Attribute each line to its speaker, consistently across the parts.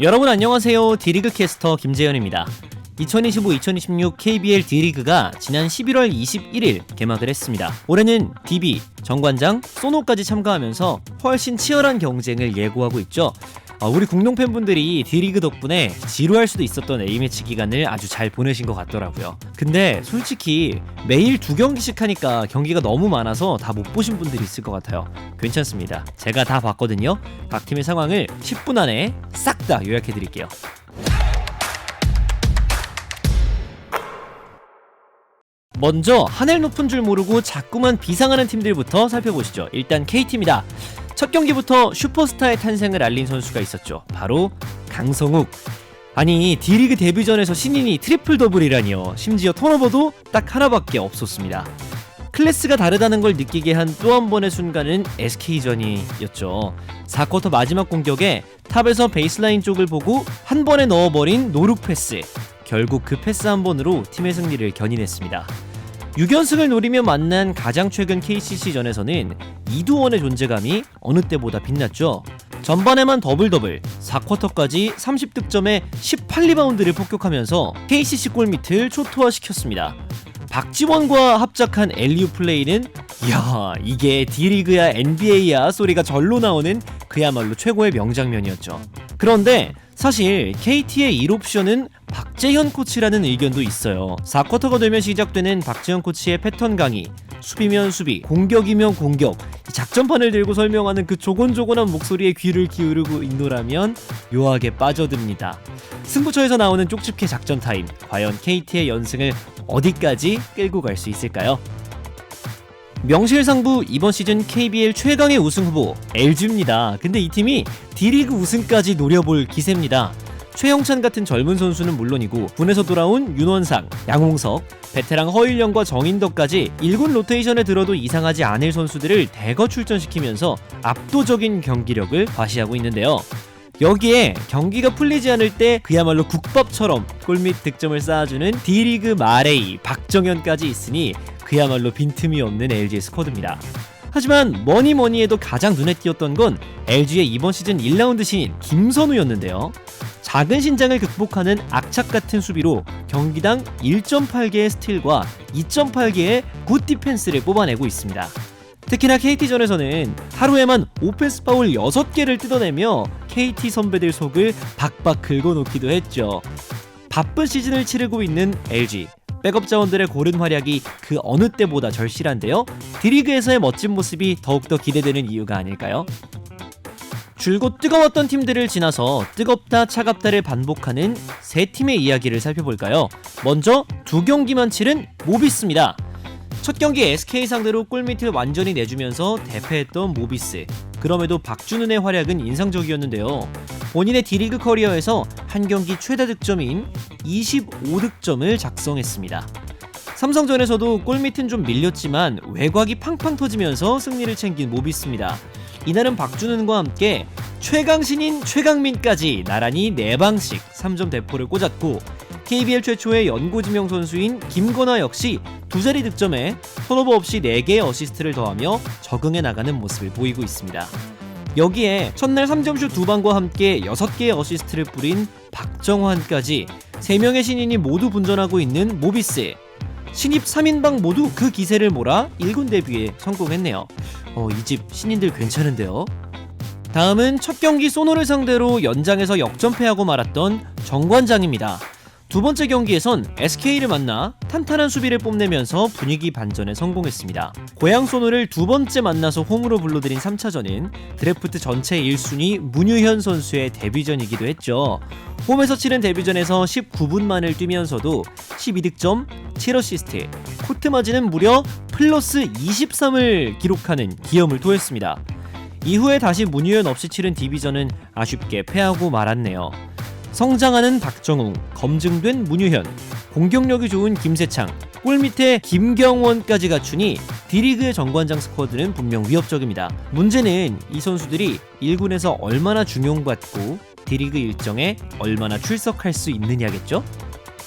Speaker 1: 여러분 안녕하세요. D리그 캐스터 김재현입니다. 2025-2026 KBL D리그가 지난 11월 21일 개막을 했습니다. 올해는 DB, 정관장, 소노까지 참가하면서 훨씬 치열한 경쟁을 예고하고 있죠. 우리 공동 팬분들이 D리그 덕분에 지루할 수도 있었던 A매치 기간을 아주 잘 보내신 것 같더라고요. 근데 솔직히 매일 2경기씩 하니까 경기가 너무 많아서 다 못 보신 분들이 있을 것 같아요. 괜찮습니다. 제가 다 봤거든요. 각 팀의 상황을 10분 안에 싹 다 요약해드릴게요. 먼저 하늘 높은 줄 모르고 자꾸만 비상하는 팀들부터 살펴보시죠. 일단 KT입니다. 첫 경기부터 슈퍼스타의 탄생을 알린 선수가 있었죠. 바로 강성욱. 아니 D리그 데뷔전에서 신인이 트리플 더블이라니요. 심지어 턴오버도 딱 하나밖에 없었습니다. 클래스가 다르다는 걸 느끼게 한 또 한 번의 순간은 SK전이었죠. 4쿼터 마지막 공격에 탑에서 베이스라인 쪽을 보고 한 번에 넣어버린 노룩 패스. 결국 그 패스 한 번으로 팀의 승리를 견인했습니다. 6연승을 노리며 만난 가장 최근 KCC전에서는 이두원의 존재감이 어느 때보다 빛났죠. 전반에만 더블, 4쿼터까지 30득점에 18리바운드를 폭격하면서 KCC 골밑을 초토화시켰습니다. 박지원과 합작한 엘리우 플레이는 이야 이게 D리그야 NBA야 소리가 절로 나오는 그야말로 최고의 명장면이었죠. 그런데 사실 KT의 1옵션은 박재현 코치라는 의견도 있어요. 4쿼터가 되면 시작되는 박재현 코치의 패턴 강의, 수비면 수비, 공격이면 공격, 작전판을 들고 설명하는 그 조곤조곤한 목소리에 귀를 기울이고 있노라면 묘하게 빠져듭니다. 승부처에서 나오는 쪽집게 작전 타임, 과연 KT의 연승을 어디까지 끌고 갈 수 있을까요? 명실상부 이번 시즌 KBL 최강의 우승 후보 LG입니다. 근데 이 팀이 D리그 우승까지 노려볼 기세입니다. 최영찬 같은 젊은 선수는 물론이고 군에서 돌아온 윤원상, 양홍석, 베테랑 허일영과 정인덕까지 1군 로테이션에 들어도 이상하지 않을 선수들을 대거 출전시키면서 압도적인 경기력을 과시하고 있는데요. 여기에 경기가 풀리지 않을 때 그야말로 국밥처럼 골밑 득점을 쌓아주는 D리그 마레이 박정현까지 있으니 그야말로 빈틈이 없는 LG의 스쿼드입니다. 하지만 뭐니 해도 가장 눈에 띄었던 건 LG의 이번 시즌 1라운드 신인 김선우였는데요. 작은 신장을 극복하는 악착 같은 수비로 경기당 1.8개의 스틸과 2.8개의 굿 디펜스를 뽑아내고 있습니다. 특히나 KT전에서는 하루에만 오펜스 파울 6개를 뜯어내며 KT 선배들 속을 박박 긁어놓기도 했죠. 바쁜 시즌을 치르고 있는 LG. 백업 자원들의 고른 활약이 그 어느 때보다 절실한데요. D리그에서의 멋진 모습이 더욱더 기대되는 이유가 아닐까요? 줄곧 뜨거웠던 팀들을 지나서 뜨겁다 차갑다를 반복하는 세 팀의 이야기를 살펴볼까요? 먼저 2경기만 치른 모비스입니다. 첫 경기 SK 상대로 골밑을 완전히 내주면서 대패했던 모비스. 그럼에도 박준은의 활약은 인상적이었는데요. 본인의 D리그 커리어에서 한 경기 최다 득점인 25득점을 작성했습니다. 삼성전에서도 골밑은 좀 밀렸지만 외곽이 팡팡 터지면서 승리를 챙긴 모비스입니다. 이날은 박준은과 함께 최강신인 최강민까지 나란히 4방씩 3점 대포를 꽂았고 KBL 최초의 연고지명 선수인 김건아 역시 2자리 득점에 턴오버 없이 4개의 어시스트를 더하며 적응해 나가는 모습을 보이고 있습니다. 여기에 첫날 3점슛 2방과 함께 6개의 어시스트를 뿌린 박정환까지 3명의 신인이 모두 분전하고 있는 모비스. 신입 3인방 모두 그 기세를 몰아 1군 데뷔에 성공했네요. 이 집 신인들 괜찮은데요. 다음은 첫 경기 소노를 상대로 연장에서 역전패하고 말았던 정관장입니다. 두 번째 경기에선 SK를 만나 탄탄한 수비를 뽐내면서 분위기 반전에 성공했습니다. 고양 소노를 두 번째 만나서 홈으로 불러들인 3차전은 드래프트 전체 1순위 문유현 선수의 데뷔전이기도 했죠. 홈에서 치른 데뷔전에서 19분만을 뛰면서도 12득점, 7어시스트, 코트 마진은 무려 플러스 23을 기록하는 기염을 토했습니다. 이후에 다시 문유현 없이 치른 DB전은 아쉽게 패하고 말았네요. 성장하는 박정웅, 검증된 문유현, 공격력이 좋은 김세창, 골밑에 김경원까지 갖추니 D리그의 정관장 스쿼드는 분명 위협적입니다. 문제는 이 선수들이 1군에서 얼마나 중용받고 D리그 일정에 얼마나 출석할 수 있느냐겠죠?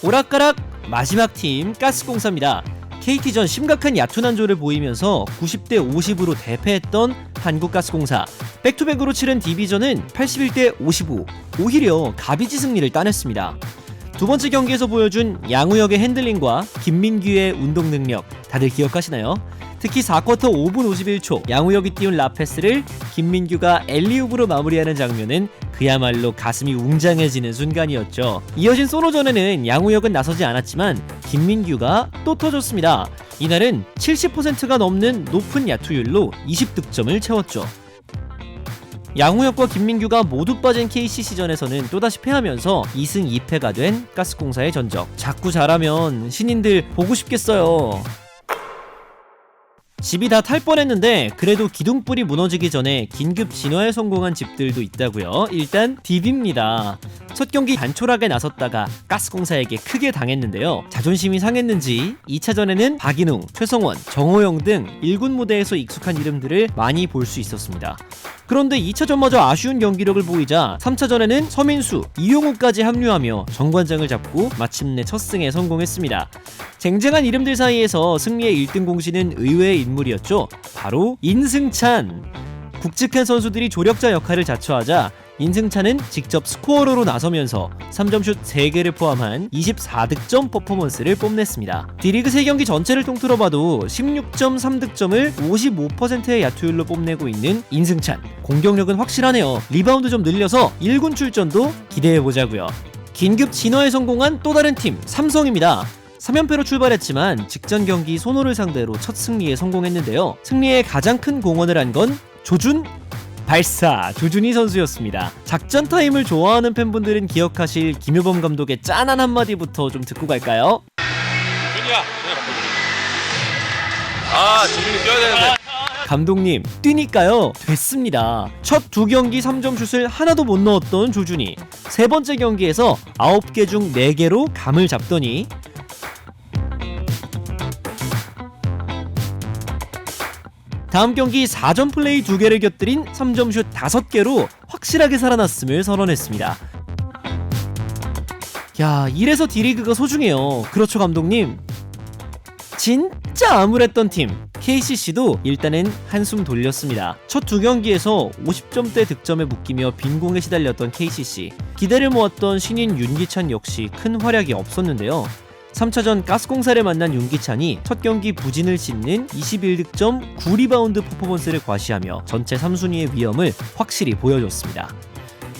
Speaker 1: 오락가락 마지막 팀 가스공사입니다. KT전 심각한 야투 난조를 보이면서 90대 50으로 대패했던 한국가스공사. 백투백으로 치른 DB전은 81대 55, 오히려 가비지 승리를 따냈습니다. 두 번째 경기에서 보여준 양우혁의 핸들링과 김민규의 운동 능력 다들 기억하시나요? 특히 4쿼터 5분 51초 양우혁이 띄운 라패스를 김민규가 엘리웁으로 마무리하는 장면은 그야말로 가슴이 웅장해지는 순간이었죠. 이어진 소로전에는 양우혁은 나서지 않았지만 김민규가 또 터졌습니다. 이날은 70%가 넘는 높은 야투율로 20득점을 채웠죠. 양우혁과 김민규가 모두 빠진 KCC전에서는 또다시 패하면서 2승 2패가 된 가스공사의 전적. 자꾸 잘하면 신인들 보고 싶겠어요. 집이 다 탈 뻔했는데 그래도 기둥불이 무너지기 전에 긴급 진화에 성공한 집들도 있다고요. 일단 DB입니다. 첫 경기 단촐하게 나섰다가 가스공사에게 크게 당했는데요. 자존심이 상했는지 2차전에는 박인웅, 최성원, 정호영 등 1군 무대에서 익숙한 이름들을 많이 볼 수 있었습니다. 그런데 2차전마저 아쉬운 경기력을 보이자 3차전에는 서민수, 이용우까지 합류하며 정관장을 잡고 마침내 첫 승에 성공했습니다. 쟁쟁한 이름들 사이에서 승리의 1등 공신은 의외의 인물이었죠. 바로 인승찬. 굵직한 선수들이 조력자 역할을 자처하자 인승찬은 직접 스코어러로 나서면서 3점슛 3개를 포함한 24득점 퍼포먼스를 뽐냈습니다. D리그 3경기 전체를 통틀어 봐도 16.3득점을 55%의 야투율로 뽐내고 있는 인승찬. 공격력은 확실하네요. 리바운드 좀 늘려서 1군 출전도 기대해보자고요. 긴급 진화에 성공한 또 다른 팀 삼성입니다. 3연패로 출발했지만 직전 경기 손호를 상대로 첫 승리에 성공했는데요. 승리에 가장 큰 공헌을 한 건 조준 발사 조준희 선수였습니다. 작전 타임을 좋아하는 팬분들은 기억하실 김효범 감독의 짠한 한마디부터 좀 듣고 갈까요?
Speaker 2: 준이야, 조준이 뛰어야 되는데.
Speaker 1: 감독님 뛰니까요. 됐습니다. 첫 두 경기 3점 슛을 하나도 못 넣었던 조준희. 세 번째 경기에서 9개 중 4개로 감을 잡더니 다음 경기 4점 플레이 2개를 곁들인 3점슛 5개로 확실하게 살아났음을 선언했습니다. 야, 이래서 D리그가 소중해요. 그렇죠 감독님? 진짜 암울했던 팀 KCC도 일단은 한숨 돌렸습니다. 첫 두 경기에서 50점대 득점에 묶이며 빈공에 시달렸던 KCC. 기대를 모았던 신인 윤기찬 역시 큰 활약이 없었는데요. 3차전 가스공사를 만난 윤기찬이 첫 경기 부진을 씻는 21득점 9리바운드 퍼포먼스를 과시하며 전체 3순위의 위험을 확실히 보여줬습니다.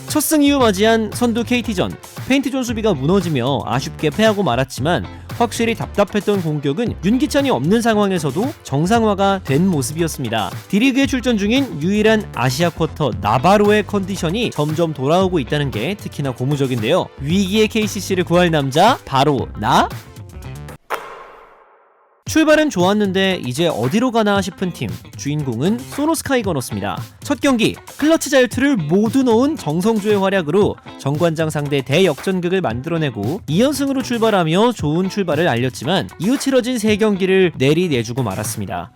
Speaker 1: 첫 승 이후 맞이한 선두 KT전, 페인트존 수비가 무너지며 아쉽게 패하고 말았지만 확실히 답답했던 공격은 윤기찬이 없는 상황에서도 정상화가 된 모습이었습니다. D리그에 출전 중인 유일한 아시아 쿼터 나바로의 컨디션이 점점 돌아오고 있다는 게 특히나 고무적인데요. 위기의 KCC를 구할 남자 바로 나? 출발은 좋았는데 이제 어디로 가나 싶은 팀, 주인공은 소노스카이거너스입니다. 첫 경기 클러치 자유투를 모두 넣은 정성주의 활약으로 정관장 상대 대역전극을 만들어내고 2연승으로 출발하며 좋은 출발을 알렸지만 이후 치러진 3경기를 내리내주고 말았습니다.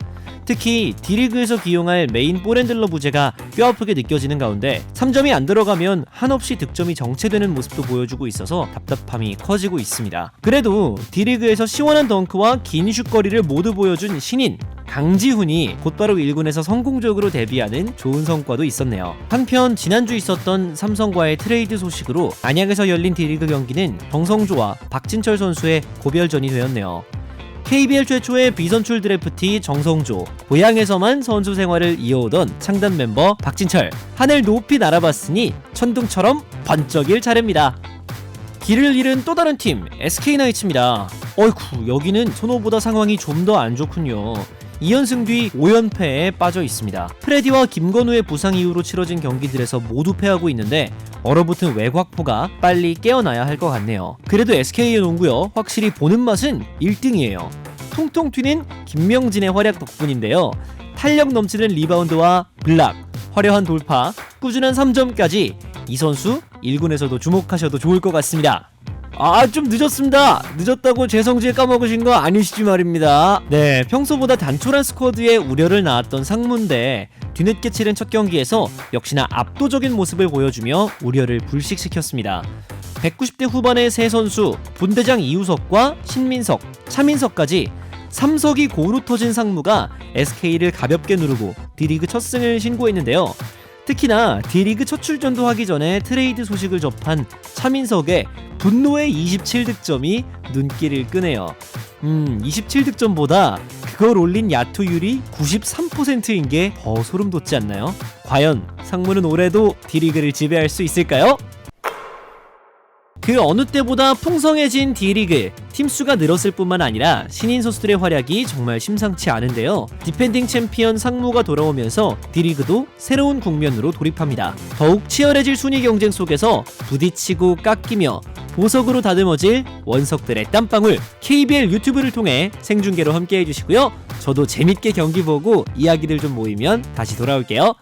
Speaker 1: 특히 D리그에서 기용할 메인 볼핸들러 부재가 뼈아프게 느껴지는 가운데 3점이 안 들어가면 한없이 득점이 정체되는 모습도 보여주고 있어서 답답함이 커지고 있습니다. 그래도 D리그에서 시원한 덩크와 긴 슛거리를 모두 보여준 신인 강지훈이 곧바로 1군에서 성공적으로 데뷔하는 좋은 성과도 있었네요. 한편 지난주 있었던 삼성과의 트레이드 소식으로 안양에서 열린 D리그 경기는 정성조와 박진철 선수의 고별전이 되었네요. KBL 최초의 비선출 드래프티 정성조, 고향에서만 선수 생활을 이어오던 창단 멤버 박진철, 하늘 높이 날아봤으니 천둥처럼 번쩍일 차례입니다. 길을 잃은 또 다른 팀 SK나이츠입니다. 어이쿠, 여기는 선호보다 상황이 좀 더 안 좋군요. 2연승 뒤 5연패에 빠져 있습니다. 프레디와 김건우의 부상 이후로 치러진 경기들에서 모두 패하고 있는데 얼어붙은 외곽포가 빨리 깨어나야 할 것 같네요. 그래도 SK의 농구요, 확실히 보는 맛은 1등이에요. 통통 튀는 김명진의 활약 덕분인데요. 탄력 넘치는 리바운드와 블락, 화려한 돌파, 꾸준한 3점까지 이 선수 1군에서도 주목하셔도 좋을 것 같습니다. 좀 늦었습니다. 늦었다고 제 성질 까먹으신 거 아니시지 말입니다. 네, 평소보다 단촐한 스쿼드에 우려를 낳았던 상무인데 뒤늦게 치른 첫 경기에서 역시나 압도적인 모습을 보여주며 우려를 불식시켰습니다. 190대 후반의 세 선수, 분대장 이우석과 신민석, 차민석까지 삼석이 고루 터진 상무가 SK를 가볍게 누르고 D리그 첫 승을 신고했는데요. 특히나 D리그 첫 출전도 하기 전에 트레이드 소식을 접한 차민석의 분노의 27득점이 눈길을 끄네요. 27득점보다 그걸 올린 야투율이 93%인 게 더 소름 돋지 않나요? 과연 상무는 올해도 D리그를 지배할 수 있을까요? 그 어느 때보다 풍성해진 D리그, 팀수가 늘었을 뿐만 아니라 신인 선수들의 활약이 정말 심상치 않은데요. 디펜딩 챔피언 상무가 돌아오면서 D리그도 새로운 국면으로 돌입합니다. 더욱 치열해질 순위 경쟁 속에서 부딪히고 깎이며 보석으로 다듬어질 원석들의 땀방울, KBL 유튜브를 통해 생중계로 함께 해주시고요. 저도 재밌게 경기 보고 이야기들 좀 모이면 다시 돌아올게요.